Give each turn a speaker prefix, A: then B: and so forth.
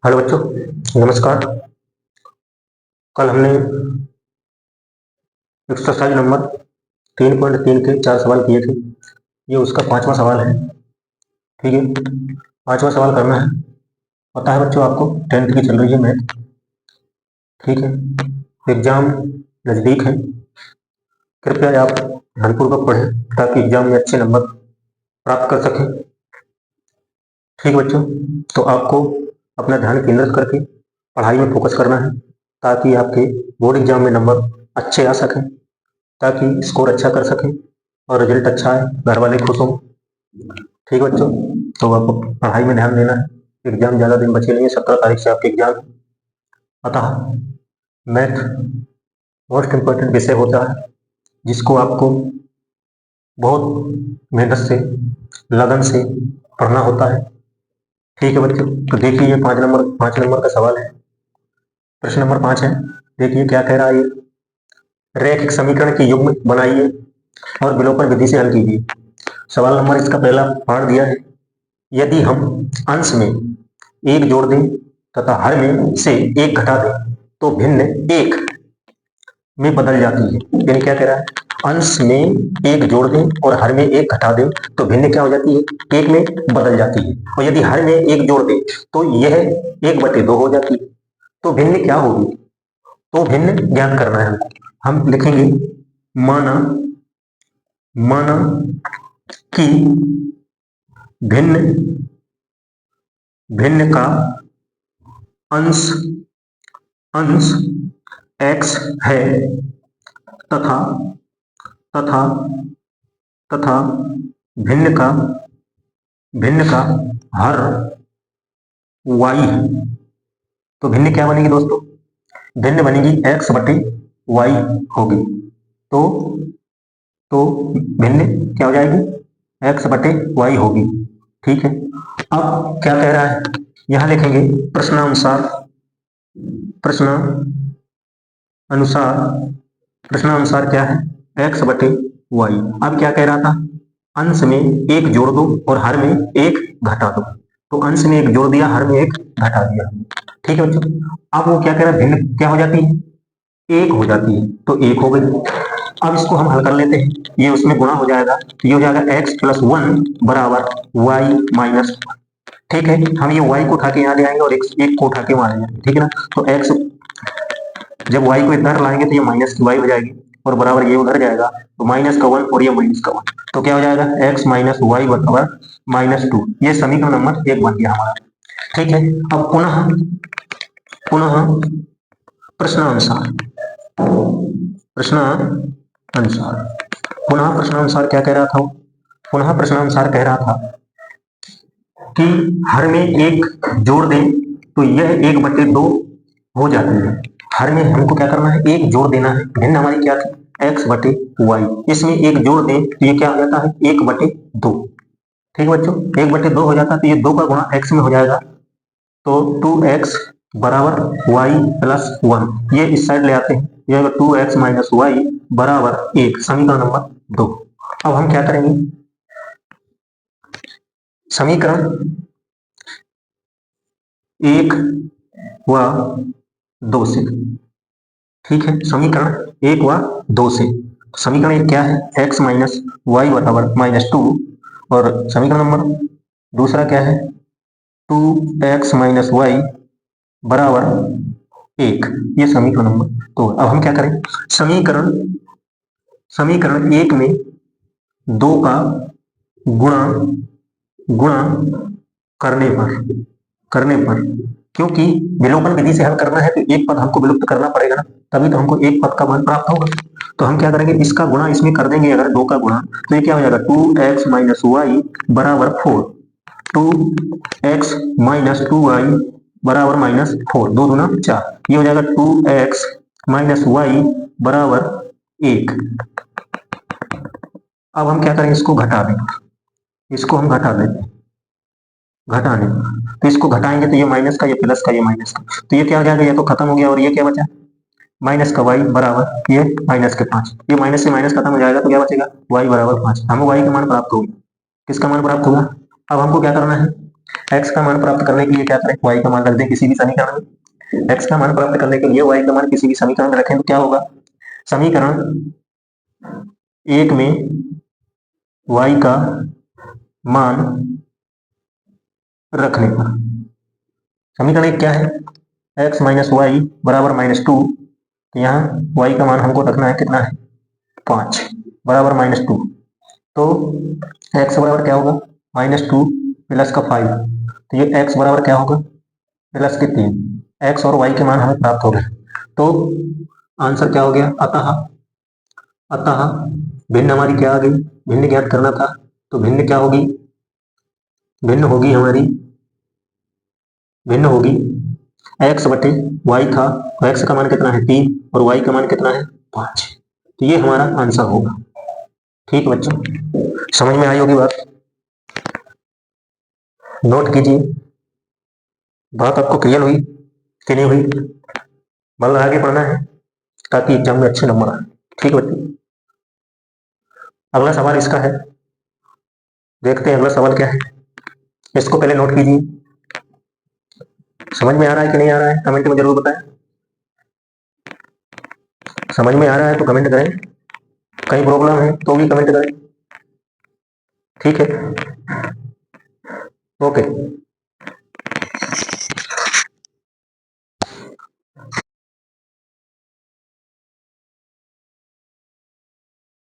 A: Hello बच्चों, नमस्कार। कल हमने एक्सरसाइज नंबर 3.3 के 4 सवाल किए थे। ये उसका 5वां सवाल है। ठीक है, 5वां सवाल करना है। पता है बच्चों, आपको 10th की चल रही है मैथ। ठीक है, एग्जाम नज़दीक है। कृपया आप ध्यानपूर्वक पढ़ें ताकि एग्जाम में अच्छे नंबर प्राप्त कर सकें। ठीक बच्चों, तो आपको अपना ध्यान केंद्रित करके पढ़ाई में फोकस करना है ताकि आपके बोर्ड एग्जाम में नंबर अच्छे आ सकें, ताकि स्कोर अच्छा कर सकें और रिजल्ट अच्छा आए, घर वाले खुश हों। ठीक बच्चों, तो आपको पढ़ाई में ध्यान देना है। एग्जाम ज़्यादा दिन बचे नहीं है, 17 तारीख से आपके एग्जाम है। अतः मैथ मोस्ट इम्पोर्टेंट विषय होता है जिसको आपको बहुत मेहनत से, लगन से पढ़ना होता है। ठीक है बच्चों, तो देखिए ये 5 नंबर का सवाल है। प्रश्न नंबर 5 है। देखिए क्या कह रहा है ये। रैखिक समीकरण की युग्म बनाइए और विलोपन विधि से हल कीजिए। सवाल नंबर इसका पहला पार्ट दिया है। यदि हम अंश में एक जोड़ दें तथा हर में से एक घटा दें तो भिन्न एक में बदल जाती है। यानी क्या कह रहा है, अंश में एक जोड़ दें और हर में एक घटा दें तो भिन्न क्या हो जाती है, एक में बदल जाती है। और यदि हर में एक जोड़ दें तो यह 1/2 हो जाती है। तो भिन्न क्या होगी, तो भिन्न ज्ञात करना है हमको। हम लिखेंगे माना माना कि भिन्न भिन्न का अंश अंश x है तथा तथा तथा भिन्न का हर y है। तो भिन्न क्या बनेगी दोस्तों, भिन्न बनेगी x/y होगी। तो भिन्न क्या हो जाएगी, x/y होगी। ठीक है, अब क्या कह रहा है, यहां लिखेंगे प्रश्नानुसार प्रश्नानुसार क्या है, x/y। अब क्या कह रहा था, अंश में एक जोड़ दो और हर में एक घटा दो। तो अंश में एक जोड़ दिया, हर में एक घटा दिया। ठीक है बच्चों, अब वो क्या कह रहा है, भिन्न क्या हो जाती है, एक हो जाती है। तो एक हो गई। अब इसको हम हल कर लेते हैं, ये उसमें गुणा हो जाएगा, तो ये हो जाएगा x+1 बराबर y-1। ठीक है, हम ये y को उठा के यहाँ ले आएंगे और एक को उठा के वहां ले जाएंगे। ठीक है ना, तो x जब y को इधर लाएंगे तो ये माइनस की y हो जाएगी और बराबर ये उधर जाएगा, तो -1 और ये -1। तो क्या हो जाएगा, x - y बराबर -2। ये समीकरण नंबर 1 बन गया हमारा। ठीक है, अब पुनः प्रश्नानुसार प्रश्नानुसार क्या कह रहा था, पुनः प्रश्नानुसार कह रहा था कि हर में एक जोड़ दें तो यह 1/2 हो जाती है। हर में हमको क्या करना है, एक जोड़ देना है। भिन्न हमारी क्या थी, x/y। इसमें एक जोड़ दें तो ये क्या हो जाता है, 1/2। ठीक है बच्चों, 1/2 हो जाता है, तो ये 2 का गुणा x में हो जाएगा, तो 2x बराबर y+1। ये इस साइड ले आते हैं, ये 2x - y बराबर 1, समीकरण नंबर 2। अब हम क्या करेंगे, समीकरण 1 व 2 से। ठीक है, समीकरण 1 व 2 से। समीकरण 1 क्या है, x - y बराबर -2, और समीकरण नंबर दूसरा क्या है, 2x - y बराबर 1। ये समीकरण नंबर 2। अब हम क्या करें, समीकरण 1 में 2 का गुणा गुणा करने पर क्योंकि विलोपन विधि से हल करना है तो एक पद हमको विलुप्त करना पड़ेगा ना, तभी तो हमको एक पद का मान प्राप्त होगा। तो हम क्या करेंगे, इसका गुणा इसमें कर देंगे, अगर 2 का गुणा तो ये क्या हो जाएगा, 2x - y बराबर 4। 2x - 2y बराबर -4, 2 दूना 4। ये हो जाएगा 2x - y बराबर 1। अब हम क्या करेंगे, इसको घटा दें, इसको हम घटा देते हैं, घटाने। तो इसको घटाएंगे तो ये माइनस का, ये प्लस का, ये माइनस का, तो ये क्या हो जाएगा, ये तो खत्म हो गया और ये क्या बचा, माइनस का y बराबर ये -5। ये माइनस से माइनस खत्म हो जाएगा तो क्या बचेगा, y बराबर 5। हमको y का मान प्राप्त होगा। किसका मान प्राप्त होगा, अब हमको क्या करना है, एक्स का मान प्राप्त करने के लिए क्या करें, वाई का मान रख दें किसी भी समीकरण में। एक्स का मान प्राप्त करने के लिए वाई का मान किसी भी समीकरण में रखें तो क्या होगा, समीकरण एक में वाई का मान रखने पर, समीकरण एक क्या है, एक्स माइनस वाई बराबर -2, तो यहाँ वाई का मान हमको रखना है कितना है 5 बराबर -2, तो एक्स बराबर क्या होगा -2 प्लस का 5, तो ये एक्स बराबर क्या होगा प्लस के 3, एक्स और वाई के मान हमें प्राप्त हो गए। तो आंसर क्या हो गया, अतः भिन्न हमारी क्या आ गई, भिन्न ज्ञात करना था, तो भिन्न क्या होगी, भिन्न होगी हमारी, भिन्न होगी एक्स बटे वाई था, तो एक्स का मान कितना है 3 और वाई का मान कितना है 5, तो ये हमारा आंसर होगा। ठीक है बच्चों, समझ में आई होगी बात, नोट कीजिए, बात आपको क्लियर हुई कि नहीं हुई, मतलब आगे पढ़ना है ताकि एग्जाम में अच्छे नंबर आए। ठीक है बच्चों, अगला सवाल इसका है, देखते हैं अगला सवाल क्या है, इसको पहले नोट कीजिए, समझ में आ रहा है कि नहीं आ रहा है कमेंट में जरूर बताएं, समझ में आ रहा है तो कमेंट करें, कहीं प्रॉब्लम है तो भी कमेंट करें। ठीक है, ओके।